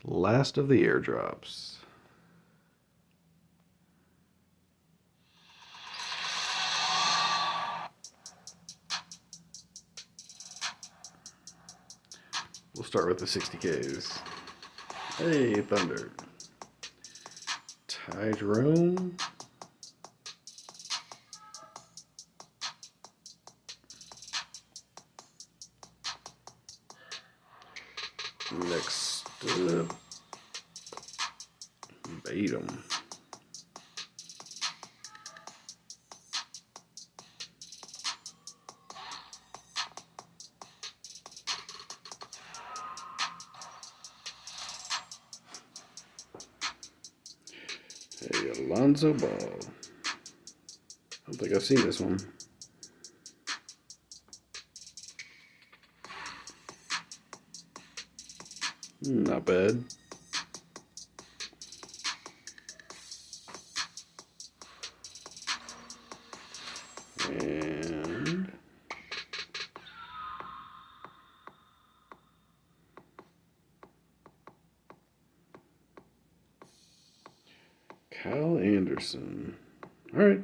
Last of the airdrops. We'll start with the 60Ks. Hey, Thunder. Ty Jerome. Next up, Batum. Hey, Alonzo Ball. I don't think I've seen this one. Not bad. And Kyle Anderson. All right.